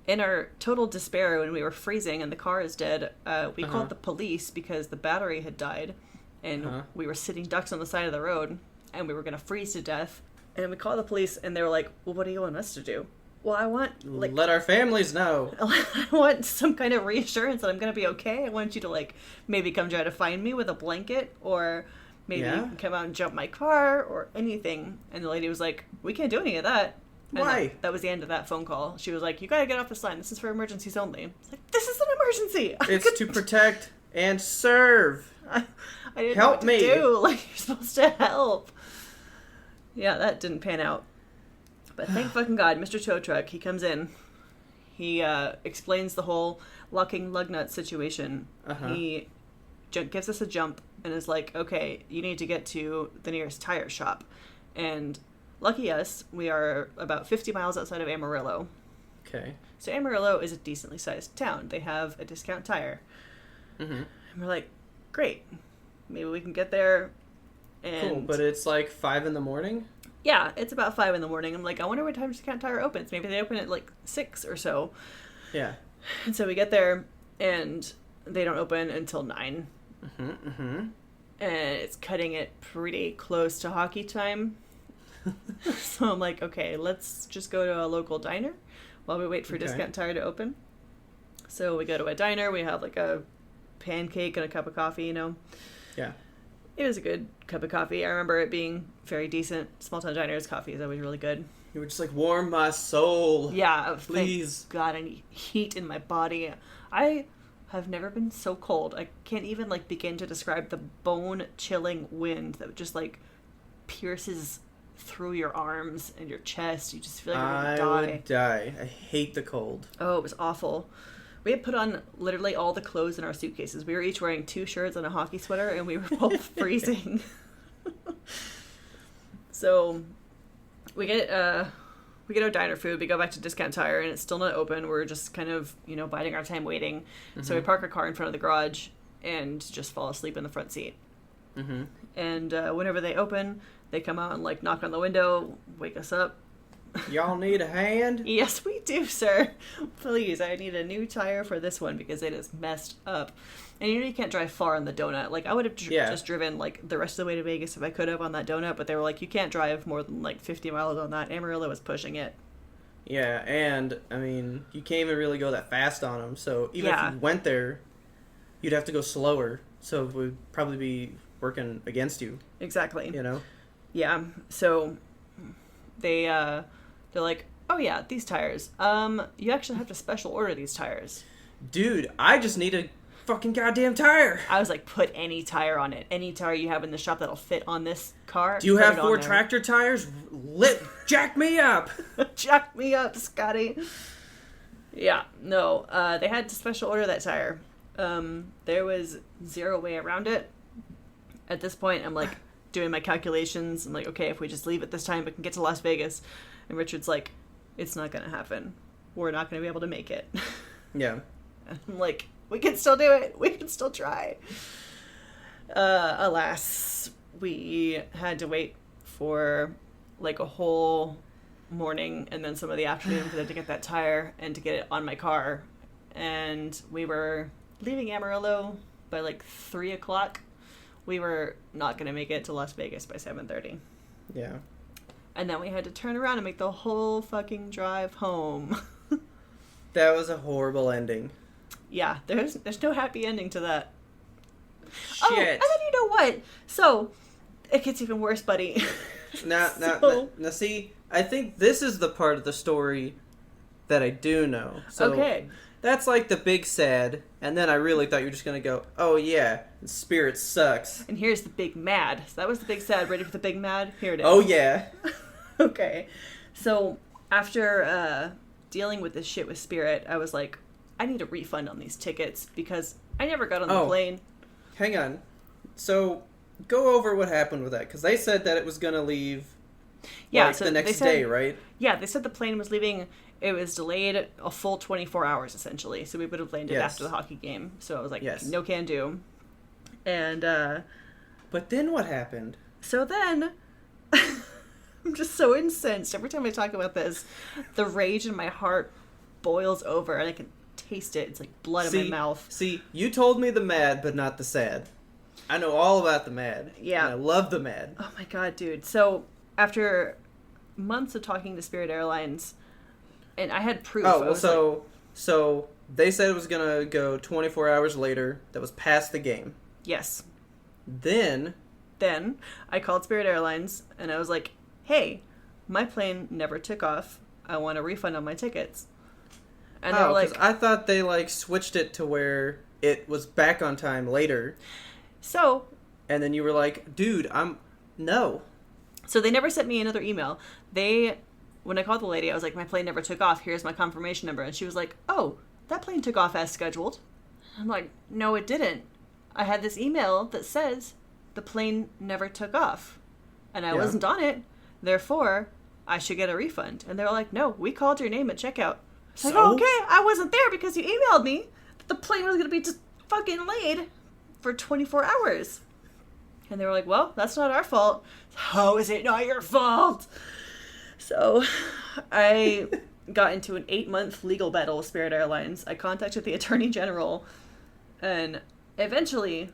in our total despair when we were freezing and the car is dead, we called the police because the battery had died, and we were sitting ducks on the side of the road, and we were going to freeze to death. And we called the police, and they were like, well, what do you want us to do? Well, I want... like, let our families know. I want some kind of reassurance that I'm going to be okay. I want you to, like, maybe come try to find me with a blanket, or maybe you can come out and jump my car, or anything. And the lady was like, we can't do any of that. And why? That was the end of that phone call. She was like, you got to get off this line. This is for emergencies only. It's like, this is an emergency. It's to protect and serve. I didn't know what to do. Like, you're supposed to help. Yeah, that didn't pan out. But thank fucking God, Mr. Tow Truck, he comes in. He explains the whole locking lug nut situation. He gives us a jump and is like, okay, you need to get to the nearest tire shop. And lucky us, we are about 50 miles outside of Amarillo. Okay. So Amarillo is a decently sized town. They have a discount tire. Mm-hmm. And we're like, great. Maybe we can get there. And cool, but it's like 5 a.m? Yeah, it's about 5 a.m. I'm like, I wonder what time Discount Tire opens. Maybe they open at like 6 or so. Yeah. And so we get there, and they don't open until 9. And it's cutting it pretty close to hockey time. So I'm like, okay, let's just go to a local diner while we wait for Discount Tire to open. So we go to a diner. We have like a pancake and a cup of coffee, you know. Yeah. It was a good cup of coffee. I remember it being very decent. Small Town Diner's coffee is always really good. You were just like, warm my soul. Yeah. Please. Thank God, I need heat in my body. I have never been so cold. I can't even, like, begin to describe the bone-chilling wind that just, like, pierces through your arms and your chest. You just feel like you're gonna die. I would die. I hate the cold. Oh, it was awful. We had put on literally all the clothes in our suitcases. We were each wearing 2 shirts and a hockey sweater, and we were both freezing. So we get our diner food. We go back to Discount Tire, and it's still not open. We're just kind of, biding our time waiting. Mm-hmm. So we park our car in front of the garage and just fall asleep in the front seat. Mm-hmm. And whenever they open, they come out and, like, knock on the window, wake us up. Y'all need a hand? Yes, we do, sir. Please, I need a new tire for this one because it is messed up. And you can't drive far on the donut. Like, I would have just driven, like, the rest of the way to Vegas if I could have on that donut, but they were like, you can't drive more than, like, 50 miles on that. Amarillo was pushing it. Yeah, and, I mean, you can't even really go that fast on them, so even if you went there, you'd have to go slower, so it would probably be working against you. Exactly. Yeah, so they're like, oh yeah, these tires. You actually have to special order these tires. Dude, I just need a fucking goddamn tire. I was like, put any tire on it. Any tire you have in the shop that'll fit on this car. Do you have 4 tractor tires? Jack me up. Jack me up, Scotty. Yeah, no, they had to special order that tire. There was zero way around it. At this point, I'm like doing my calculations. I'm like, okay, if we just leave it this time, we can get to Las Vegas. And Richard's like, it's not going to happen. We're not going to be able to make it. Yeah. I'm like, we can still do it. We can still try. Alas, we had to wait for like a whole morning and then some of the afternoon for them to get that tire and to get it on my car. And we were leaving Amarillo by like 3 o'clock. We were not going to make it to Las Vegas by 7:30. Yeah. And then we had to turn around and make the whole fucking drive home. That was a horrible ending. Yeah, there's no happy ending to that. Shit. Oh, and then you know what? So, it gets even worse, buddy. Now, see, I think this is the part of the story that I do know. So okay. That's like the big sad, and then I really thought you were just going to go, oh yeah, Spirit sucks. And here's the big mad. So that was the big sad. Ready for the big mad? Here it is. Oh yeah. Okay. So, after dealing with this shit with Spirit, I was like, I need a refund on these tickets because I never got on the plane. Hang on. So, go over what happened with that, because they said that it was going to leave so the next day, right? Yeah, they said the plane was leaving. It was delayed a full 24 hours, essentially. So we would have landed after the hockey game. So I was like, no can do. And, but then what happened? So then, I'm just so incensed. Every time I talk about this, the rage in my heart boils over, and I can taste it. It's like blood in my mouth. See, you told me the mad, but not the sad. I know all about the mad. Yeah. And I love the mad. Oh my god, dude. So, after months of talking to Spirit Airlines, and I had proof. Oh, well, so they said it was going to go 24 hours later. That was past the game. Yes. Then I called Spirit Airlines, and I was like, hey, my plane never took off. I want a refund on my tickets. And they were like, I thought they like switched it to where it was back on time later. So. And then you were like, dude, no. So they never sent me another email. When I called the lady, I was like, my plane never took off. Here's my confirmation number. And she was like, oh, that plane took off as scheduled. I'm like, no, it didn't. I had this email that says the plane never took off. And I wasn't on it. Therefore, I should get a refund. And they were like, no, we called your name at checkout. I was like, oh, okay, I wasn't there because you emailed me that the plane was going to be just fucking late for 24 hours. And they were like, well, that's not our fault. How is it not your fault? So I got into an 8-month legal battle with Spirit Airlines. I contacted the Attorney General, and eventually,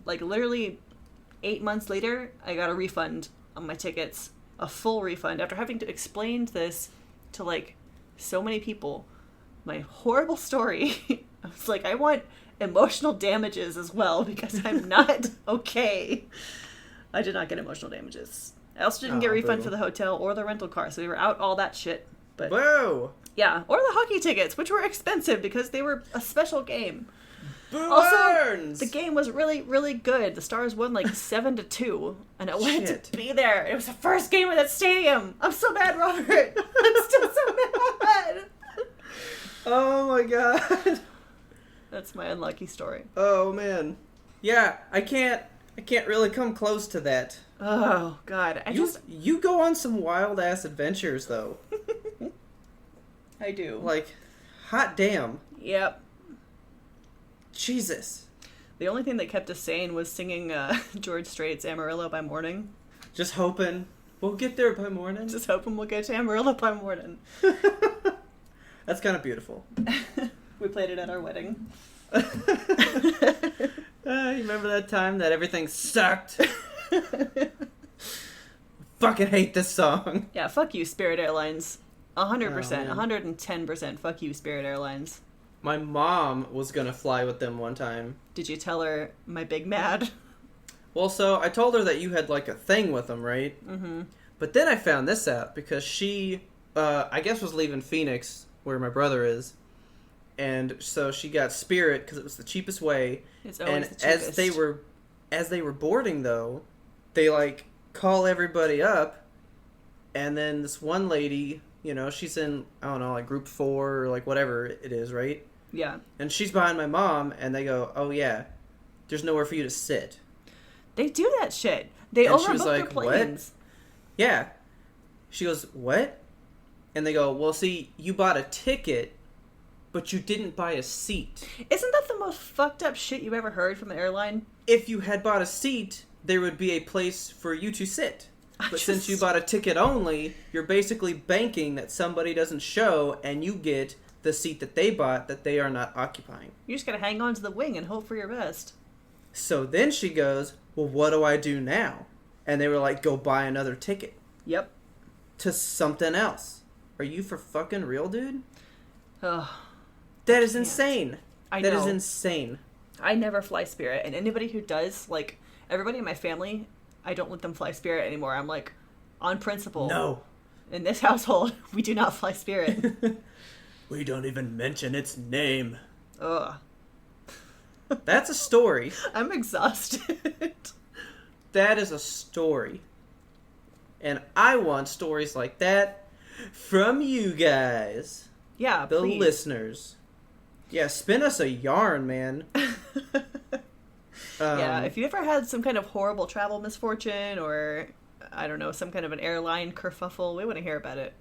like literally 8 months later, I got a refund on my tickets, a full refund, after having to explain this to like so many people, my horrible story. I was like, I want emotional damages as well because I'm not okay. I did not get emotional damages. I also didn't get a refund for the hotel or the rental car, so we were out all that shit. But whoa! Yeah, or the hockey tickets, which were expensive because they were a special game. Boo Also, earns! the game was really, really good. The Stars won like 7-2, and I wanted to be there. It was the first game at that stadium. I'm so mad, Robert. I'm still so mad. Oh my god. That's my unlucky story. Oh man. Yeah, I can't really come close to that. Oh god, you go on some wild ass adventures though. I do. Like, hot damn. Yep. Jesus. The only thing that kept us sane was singing George Strait's Amarillo by Morning. Just hoping we'll get there by morning. Just hoping we'll get to Amarillo by morning. That's kind of beautiful. We played it at our wedding. You remember that time that everything sucked? Fucking hate this song. Yeah, fuck you, Spirit Airlines. 100%, 110% fuck you, Spirit Airlines. My mom was gonna fly with them one time. Did you tell her my big mad? Well, so I told her that you had like a thing with them, right? Mm-hmm. But then I found this out because she, I guess, was leaving Phoenix, where my brother is. And so she got Spirit because it was the cheapest way. It's always the cheapest. as they were boarding though, they like call everybody up, and then this one lady, you know, she's in, I don't know, like group 4 or like whatever it is, right? Yeah. And she's behind my mom, and they go, "Oh yeah, there's nowhere for you to sit." They do that shit. They overbook their planes. What? Yeah. She goes, "What?" And they go, "Well, see, you bought a ticket, but you didn't buy a seat." Isn't that the most fucked up shit you've ever heard from an airline? If you had bought a seat, there would be a place for you to sit. But since you bought a ticket only, you're basically banking that somebody doesn't show and you get the seat that they bought that they are not occupying. You just gotta hang on to the wing and hope for your best. So then she goes, "Well, what do I do now?" And they were like, "Go buy another ticket." Yep. To something else. Are you for fucking real, dude? Ugh. That is insane. I know. That is insane. I never fly Spirit, and anybody who does, like, everybody in my family, I don't let them fly Spirit anymore. I'm like, on principle. No. In this household, we do not fly Spirit. We don't even mention its name. Ugh. That's a story. I'm exhausted. That is a story. And I want stories like that from you guys. Yeah, the please. Listeners. Yeah, spin us a yarn, man. Yeah, if you ever had some kind of horrible travel misfortune or, I don't know, some kind of an airline kerfuffle, we want to hear about it.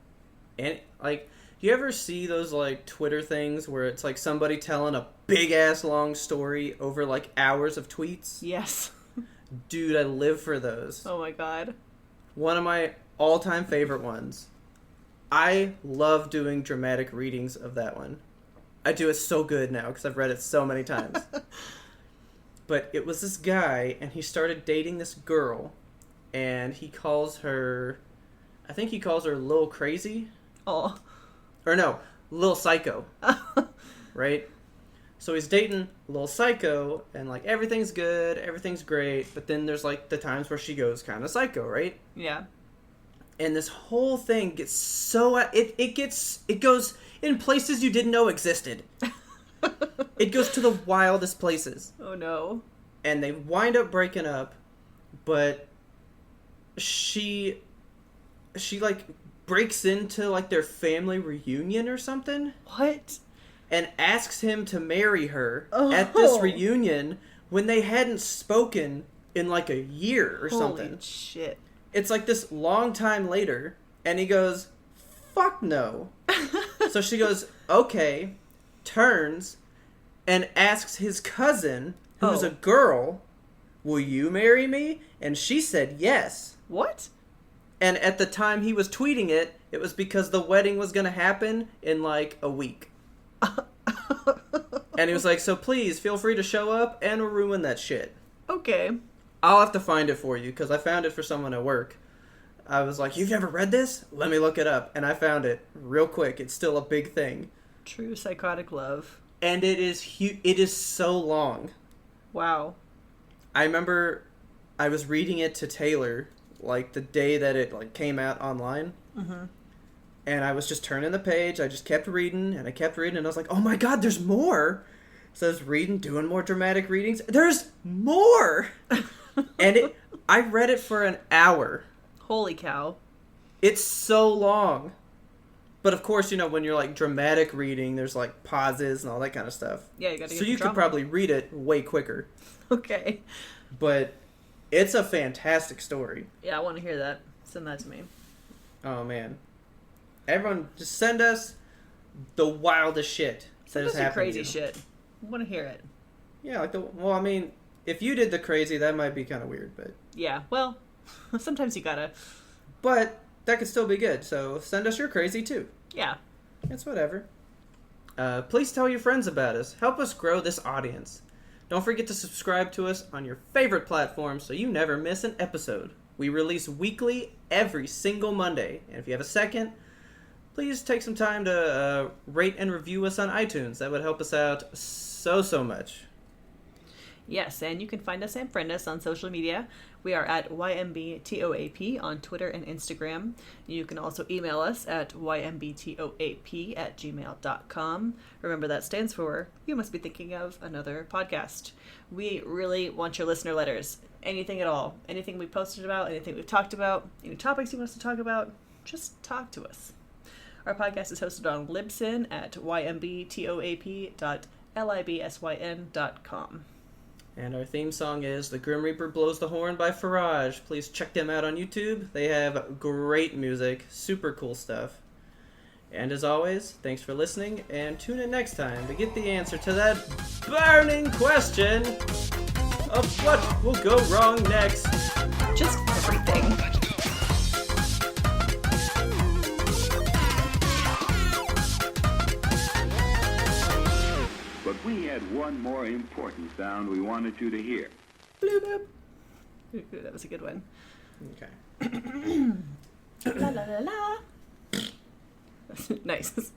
And, like, you ever see those, like, Twitter things where it's, like, somebody telling a big-ass long story over, like, hours of tweets? Yes. Dude, I live for those. Oh my god. One of my all-time favorite ones. I love doing dramatic readings of that one. I do it so good now because I've read it so many times. But it was this guy, and he started dating this girl, and he calls her, I think he calls her Lil Crazy. Oh. Or no, Lil Psycho. Right? So he's dating Lil Psycho, and like everything's good, everything's great, but then there's like the times where she goes kind of psycho, right? Yeah. And this whole thing gets so it goes in places you didn't know existed. It goes to the wildest places. Oh no. And they wind up breaking up, but she like breaks into like their family reunion or something. What? And asks him to marry her at this reunion when they hadn't spoken in like a year or something. Holy shit. It's like this long time later, and he goes, "Fuck no." So she goes, "Okay," turns, and asks his cousin, who's a girl, "Will you marry me?" And she said yes. What? And at the time he was tweeting it, it was because the wedding was going to happen in like a week. And he was like, "So please feel free to show up and we'll ruin that shit." Okay. I'll have to find it for you because I found it for someone at work. I was like, "You've never read this? Let me look it up." And I found it real quick. It's still a big thing. True psychotic love. And it is it is so long. Wow. I remember I was reading it to Taylor, like, the day that it, like, came out online. Mm-hmm. And I was just turning the page. I just kept reading, and I kept reading, and I was like, oh my god, there's more! So I was reading, doing more dramatic readings. There's more! And I read it for an hour. Holy cow. It's so long. But of course, you know, when you're like dramatic reading, there's like pauses and all that kind of stuff. Yeah, you gotta get So you could probably read it way quicker. Okay. But it's a fantastic story. Yeah, I want to hear that. Send that to me. Oh man. Everyone just send us the wildest shit. Send us your crazy shit. I want to hear it. Yeah, like well, I mean, if you did the crazy, that might be kind of weird, but yeah, well, sometimes you gotta. But that could still be good, so send us your crazy too. Yeah. It's whatever. Please tell your friends about us. Help us grow this audience. Don't forget to subscribe to us on your favorite platform so you never miss an episode. We release weekly every single Monday. And if you have a second, please take some time to rate and review us on iTunes. That would help us out so much. Yes, and you can find us and friend us on social media. We are at YMBToAP on Twitter and Instagram. You can also email us at YMBToAP@gmail.com. Remember, that stands for You Must Be Thinking of Another Podcast. We really want your listener letters. Anything at all. Anything we posted about, anything we've talked about, any topics you want us to talk about, just talk to us. Our podcast is hosted on Libsyn at YMBToAP.libsyn.com. And our theme song is The Grim Reaper Blows the Horn by Farage. Please check them out on YouTube. They have great music, super cool stuff. And as always, thanks for listening, and tune in next time to get the answer to that burning question of what will go wrong next. Just everything. But we had one more important sound we wanted you to hear. Bloop, bloop. Ooh, that was a good one. Okay. La la la la. Nice.